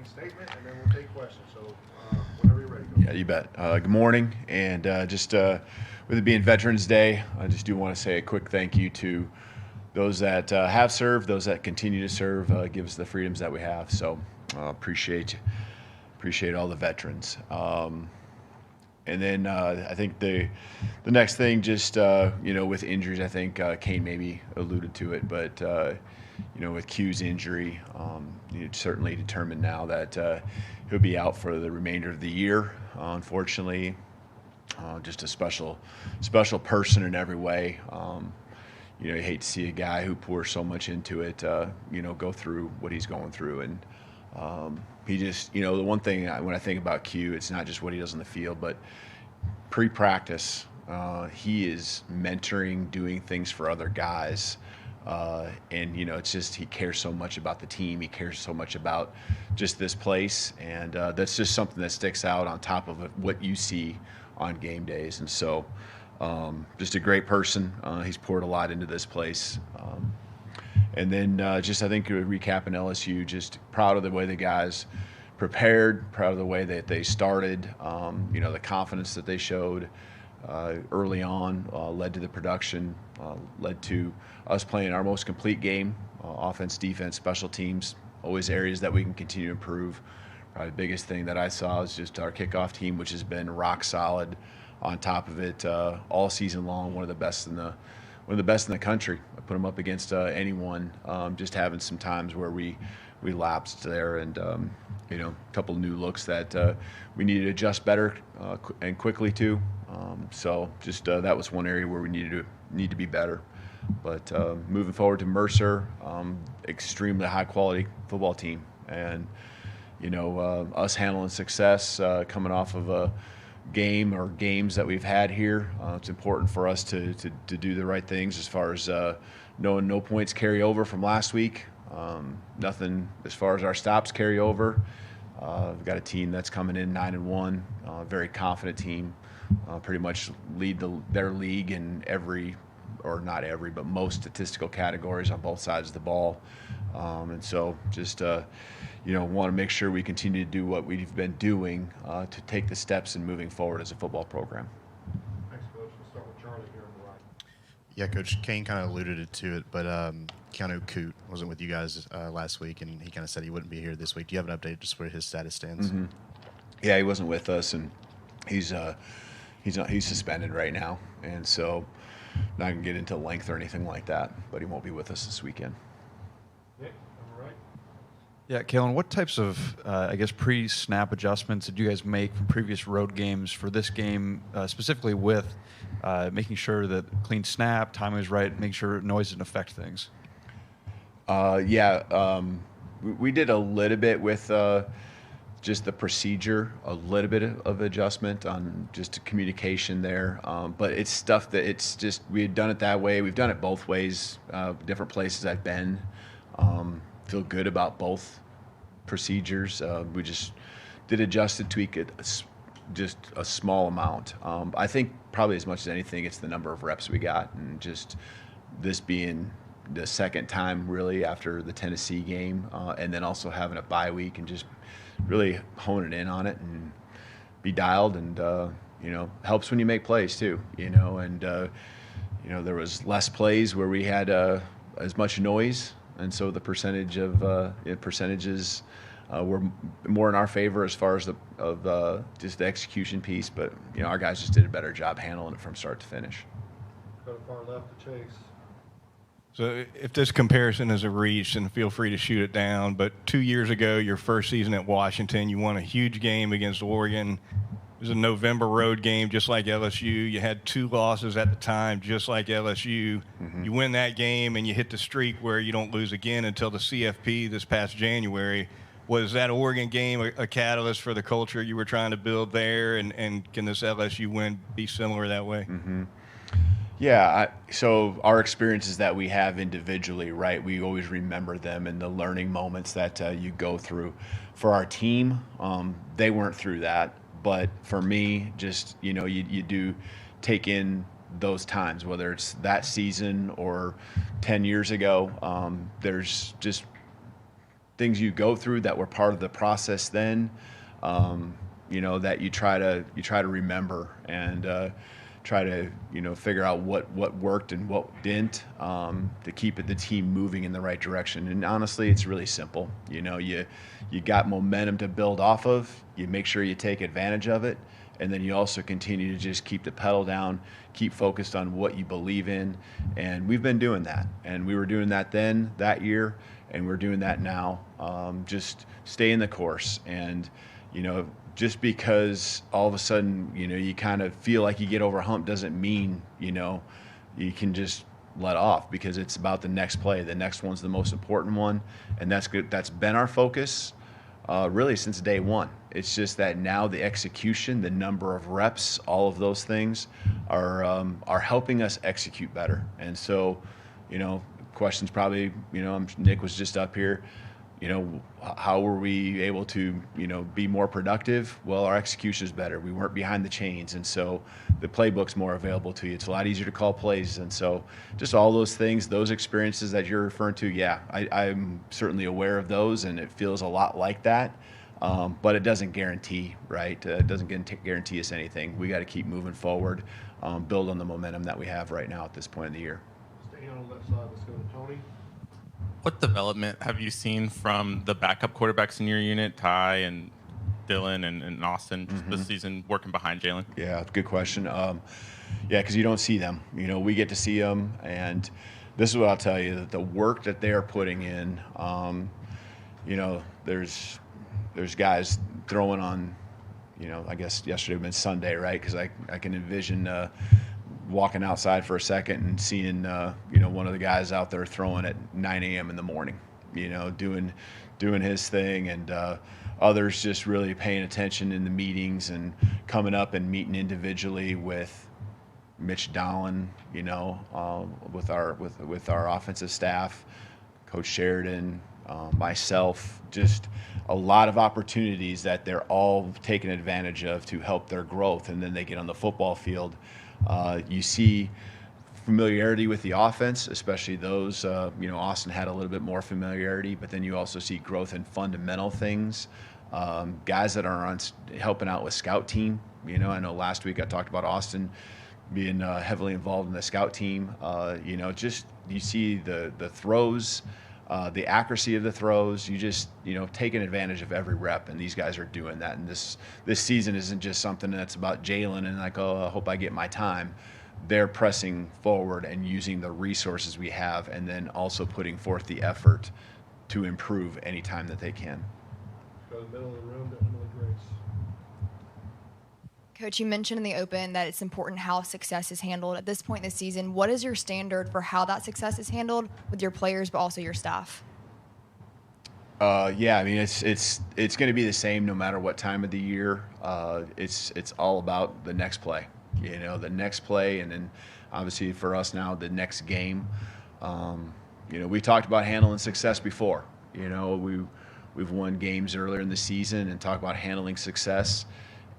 statement, and then we'll take questions. So whenever you're ready, go. Yeah, you bet. Good morning, and with it being Veterans Day, I just do want to say a quick thank you to those that have served, those that continue to serve, give us the freedoms that we have. So appreciate all the veterans. And then I think the next thing, just with injuries, I think Kane maybe alluded to it, but with Q's injury, it's certainly determined now that he'll be out for the remainder of the year. Unfortunately, just a special person in every way. You hate to see a guy who pours so much into it, go through what he's going through. And he just, the one thing when I think about Q, it's not just what he does on the field, but pre-practice, he is mentoring, doing things for other guys. And it's just, he cares so much about the team. He cares so much about just this place. And that's just something that sticks out on top of what you see on game days. And so just a great person. He's poured a lot into this place. And then I think recapping LSU, just proud of the way the guys prepared, proud of the way that they started, the confidence that they showed early on led to the production, led to us playing our most complete game, offense, defense, special teams, always areas that we can continue to improve. Probably the biggest thing that I saw is just our kickoff team, which has been rock solid on top of it all season long, one of the best in the country. I put them up against anyone, just having some times where we lapsed there, and a couple new looks that we needed to adjust better and quickly to. So just that was one area where we need to be better. But moving forward to Mercer, extremely high quality football team, and us handling success coming off of a game or games that we've had here. It's important for us to do the right things as far as knowing no points carry over from last week. Nothing as far as our stops carry over. We've got a team that's coming in 9-1, very confident team, pretty much lead their league in but most statistical categories on both sides of the ball. And so just, want to make sure we continue to do what we've been doing to take the steps in moving forward as a football program. Thanks, Coach. We'll start with Charlie here on the right. Yeah, Coach, Kane kind of alluded to it, but Keanu Koht wasn't with you guys last week, and he kind of said he wouldn't be here this week. Do you have an update just where his status stands? Mm-hmm. Yeah, he wasn't with us, and he's suspended right now, and so not going to get into length or anything like that, but he won't be with us this weekend. Nick, on the right. Yeah, Kalen, what types of, pre-snap adjustments did you guys make from previous road games for this game, specifically with making sure that clean snap, timing is right, making sure noise didn't affect things? We did a little bit with just the procedure, a little bit of adjustment on just communication there. But it's stuff that it's just, we had done it that way. We've done it both ways, different places I've been. Feel good about both procedures. We just did adjust it, tweak it just a small amount. I think probably as much as anything, it's the number of reps we got, and just this being the second time really after the Tennessee game, and then also having a bye week and just really honing in on it and be dialed, and helps when you make plays too, and there was less plays where we had as much noise, and so the percentages were more in our favor as far as just the execution piece. But our guys just did a better job handling it from start to finish. Go to far left to Chase. So if this comparison is a reach, then feel free to shoot it down. But 2 years ago, your first season at Washington, you won a huge game against Oregon. It was a November road game, just like LSU. You had 2 losses at the time, just like LSU. Mm-hmm. You win that game, and you hit the streak where you don't lose again until the CFP this past January. Was that Oregon game a catalyst for the culture you were trying to build there? And can this LSU win be similar that way? Mm-hmm. Yeah, so our experiences that we have individually, right, we always remember them and the learning moments that you go through. For our team, they weren't through that. But for me, just, you do take in those times, whether it's that season or 10 years ago. There's just things you go through that were part of the process then, that you try to remember and try to figure out what worked and what didn't, to keep the team moving in the right direction. And honestly, it's really simple. You got momentum to build off of. You make sure you take advantage of it, and then you also continue to just keep the pedal down, keep focused on what you believe in. And we've been doing that, and we were doing that then that year, and we're doing that now. Just stay in the course, and just because all of a sudden, you kind of feel like you get over a hump doesn't mean, you can just let off, because it's about the next play. The next one's the most important one, and that's good. That's been our focus really since day one. It's just that now the execution, the number of reps, all of those things are helping us execute better. And so, questions probably, Nick was just up here. How were we able to, be more productive? Well, our execution is better. We weren't behind the chains, and so the playbook's more available to you. It's a lot easier to call plays, and so just all those things, those experiences that you're referring to, yeah, I'm certainly aware of those, and it feels a lot like that. But it doesn't guarantee, right? It doesn't guarantee us anything. We got to keep moving forward, build on the momentum that we have right now at this point in the year. Staying on the left side, let's go to Tony. What development have you seen from the backup quarterbacks in your unit, Ty and Dylan and Austin, this season working behind Jalen? Yeah, good question. Because you don't see them. We get to see them, and this is what I'll tell you, that the work that they are putting in, there's guys throwing on, I guess yesterday would have been Sunday, right? Because I can envision walking outside for a second and seeing, one of the guys out there throwing at 9 a.m. in the morning, doing his thing, and others just really paying attention in the meetings and coming up and meeting individually with Mitch Dowling, with our offensive staff, Coach Sheridan, myself, just a lot of opportunities that they're all taking advantage of to help their growth. And then they get on the football field. You see familiarity with the offense, especially those, Austin had a little bit more familiarity, but then you also see growth in fundamental things. Guys that are helping out with scout team. I know last week I talked about Austin being heavily involved in the scout team. Just you see the throws, the accuracy of the throws. You just taking advantage of every rep, and these guys are doing that. And this season isn't just something that's about Jalen and like, oh, I hope I get my time. They're pressing forward and using the resources we have, and then also putting forth the effort to improve any time that they can. Go to the middle of the room to Emily Grace. Coach, you mentioned in the open that it's important how success is handled. At this point in the season, what is your standard for how that success is handled with your players, but also your staff? It's going to be the same no matter what time of the year. It's all about the next play, the next play, and then obviously for us now the next game. We talked about handling success before. We've won games earlier in the season and talked about handling success,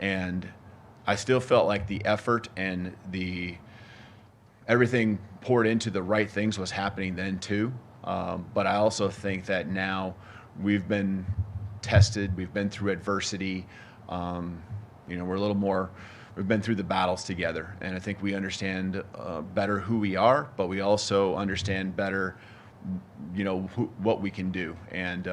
and I still felt like the effort and everything poured into the right things was happening then too. But I also think that now we've been tested, we've been through adversity. We're a little more, we've been through the battles together, and I think we understand better who we are, but we also understand better, what we can do. And,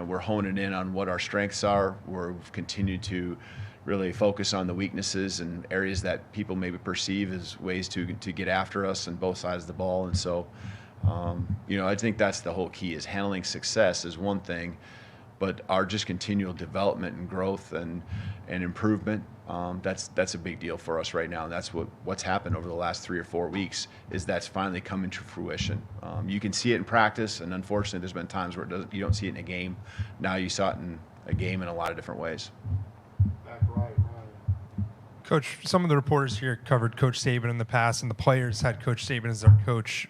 we're honing in on what our strengths are. We've continued to really focus on the weaknesses and areas that people maybe perceive as ways to get after us on both sides of the ball. And so, I think that's the whole key, is handling success is one thing, but our just continual development and growth and improvement, that's a big deal for us right now. And that's what's happened over the last 3 or 4 weeks, is that's finally coming to fruition. You can see it in practice, and unfortunately there's been times where you don't see it in a game. Now you saw it in a game in a lot of different ways. Back right, Ryan. Coach, some of the reporters here covered Coach Saban in the past, and the players had Coach Saban as their coach.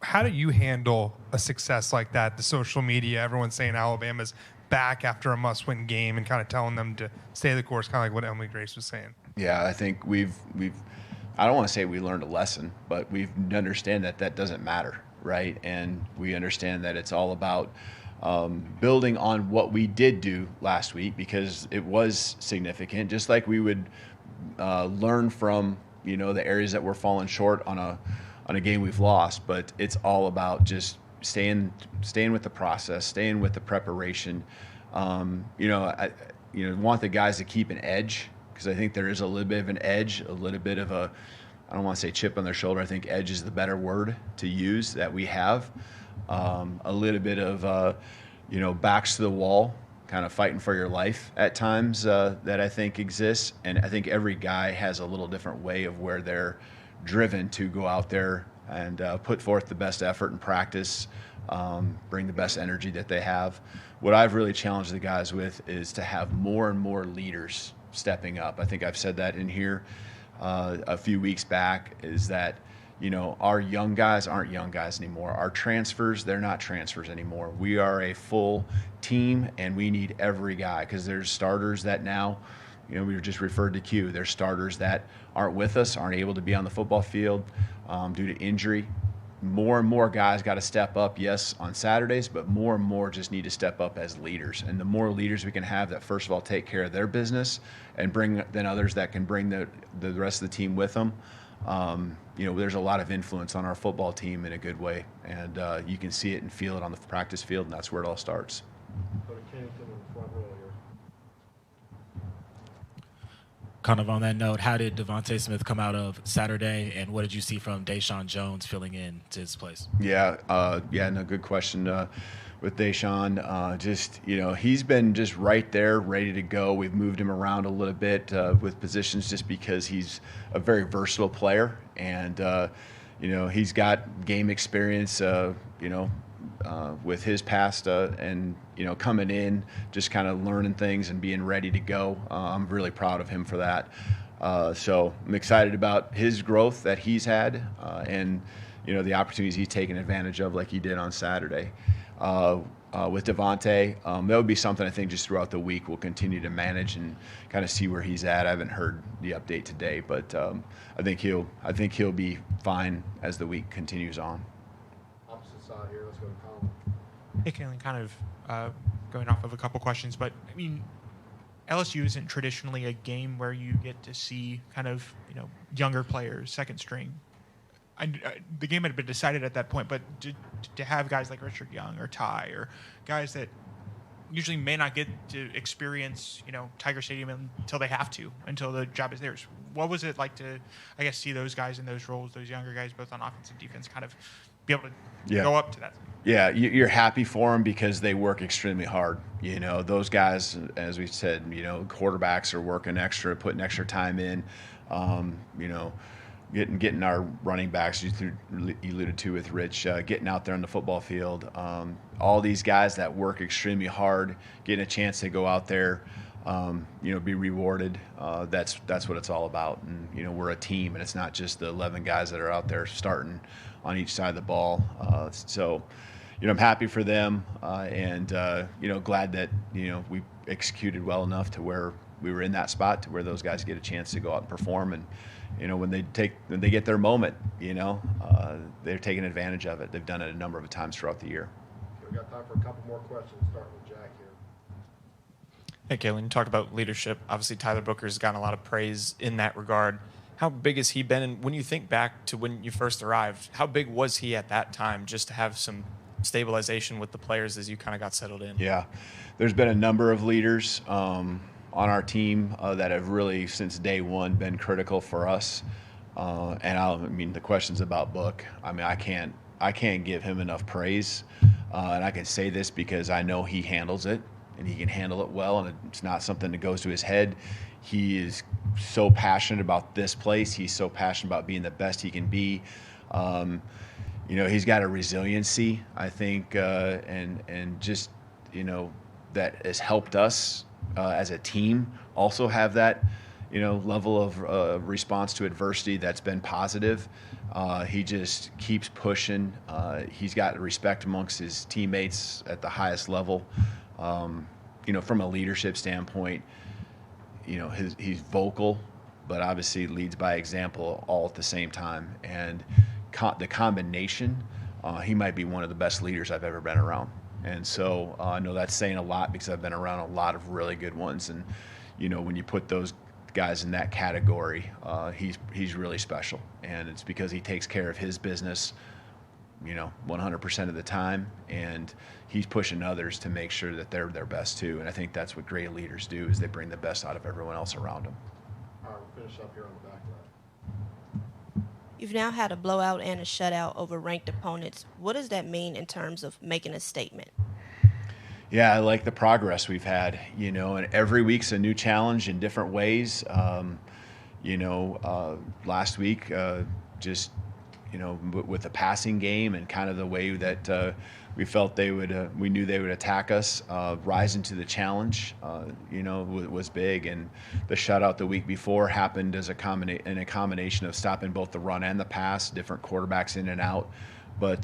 How do you handle a success like that? The social media, everyone's saying Alabama's back after a must-win game, and kind of telling them to stay the course, kind of like what Emily Grace was saying. Yeah, I think we've I don't want to say we learned a lesson, but we understand that doesn't matter, right? And we understand that it's all about building on what we did do last week, because it was significant, just like we would learn from, the areas that we're falling short on a game we've lost. But it's all about just staying with the process, staying with the preparation. I want the guys to keep an edge, because I think there is a little bit of an edge, a little bit of a, I don't want to say chip on their shoulder. I think edge is the better word to use that we have. A little bit of, backs to the wall, kind of fighting for your life at times that I think exists. And I think every guy has a little different way of where they're driven to go out there and put forth the best effort in practice, bring the best energy that they have. What I've really challenged the guys with is to have more and more leaders stepping up. I think I've said that in here a few weeks back, is that, our young guys aren't young guys anymore. Our transfers, they're not transfers anymore. We are a full team, and we need every guy, because there's starters that now, we just referred to Q. There's starters that aren't with us, aren't able to be on the football field due to injury. More and more guys got to step up, yes, on Saturdays, but more and more just need to step up as leaders. And the more leaders we can have that, first of all, take care of their business and bring then others that can bring the rest of the team with them. There's a lot of influence on our football team in a good way, and you can see it and feel it on the practice field, and that's where it all starts. Go to Kennington in the front row here. Kind of on that note, how did Devonte Smith come out of Saturday, and what did you see from Deshaun Jones filling in to his place? Good question. With Deshaun, he's been just right there, ready to go. We've moved him around a little bit with positions, just because he's a very versatile player, and he's got game experience. With his past and coming in, just kind of learning things and being ready to go. I'm really proud of him for that. So I'm excited about his growth that he's had, and the opportunities he's taken advantage of, like he did on Saturday. With Devonte, that would be something I think just throughout the week we'll continue to manage and kind of see where he's at. I haven't heard the update today, but I think he'll be fine as the week continues on. Opposite side here. Let's go to Colin. Hey, Kalen, kind of going off of a couple questions, but I mean, LSU isn't traditionally a game where you get to see kind of younger players, second string. The game had been decided at that point, but to have guys like Richard Young or Ty, or guys that usually may not get to experience Tiger Stadium until they have to, until the job is theirs. What was it like to, I guess, see those guys in those roles, those younger guys, both on offense and defense, kind of be able to go up to that? Yeah, you're happy for them because they work extremely hard. Those guys, as we said, quarterbacks are working extra, putting extra time in. Getting our running backs, you alluded to with Rich, getting out there on the football field. All these guys that work extremely hard, getting a chance to go out there, be rewarded. That's what it's all about. And we're a team, and it's not just the 11 guys that are out there starting on each side of the ball. So I'm happy for them, and glad that we executed well enough to where we were in that spot to where those guys get a chance to go out and perform. And when they get their moment, they're taking advantage of it. They've done it a number of times throughout the year. Okay, we got time for a couple more questions, starting with Jack here. Hey, Kalen, you talked about leadership. Obviously, Tyler Booker's gotten a lot of praise in that regard. How big has he been? And when you think back to when you first arrived, how big was he at that time, just to have some stabilization with the players as you kind of got settled in? Yeah, there's been a number of leaders on our team that have really, since day one, been critical for us. The questions about Book, I can't give him enough praise, and I can say this because I know he handles it, and he can handle it well, and it's not something that goes to his head. He is so passionate about this place. He's so passionate about being the best he can be. He's got a resiliency, I think, and just, that has helped us as a team also have that, level of response to adversity that's been positive. He just keeps pushing. He's got respect amongst his teammates at the highest level. From a leadership standpoint, he's vocal, but obviously leads by example all at the same time. And the combination, he might be one of the best leaders I've ever been around. And so I know that's saying a lot because I've been around a lot of really good ones. And, when you put those guys in that category, he's really special. And it's because he takes care of his business, 100% of the time. And he's pushing others to make sure that they're their best too. And I think that's what great leaders do, is they bring the best out of everyone else around them. All right, we'll finish up here on the back line. You've now had a blowout and a shutout over ranked opponents. What does that mean in terms of making a statement? Yeah, I like the progress we've had, and every week's a new challenge in different ways. Last week, just, with the passing game and kind of the way that we felt we knew they would attack us, rising to the challenge, was big. And the shutout the week before happened as a combination of stopping both the run and the pass, different quarterbacks in and out. But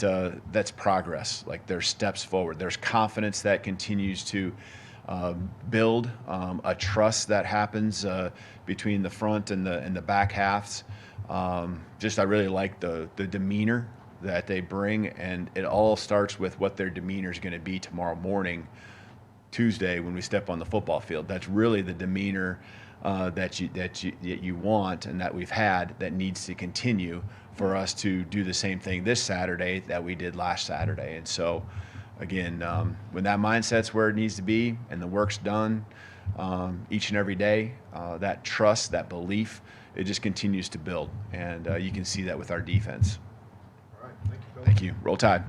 that's progress. Like, there's steps forward. There's confidence that continues to build, a trust that happens between the front and the back halves. I really like the demeanor that they bring, and it all starts with what their demeanor is going to be tomorrow morning, Tuesday, when we step on the football field. That's really the demeanor that you want and that we've had, that needs to continue for us to do the same thing this Saturday that we did last Saturday. And so, again, when that mindset's where it needs to be and the work's done each and every day, that trust, that belief, it just continues to build. And you can see that with our defense. All right, thank you, Phil. Thank you. Roll Tide.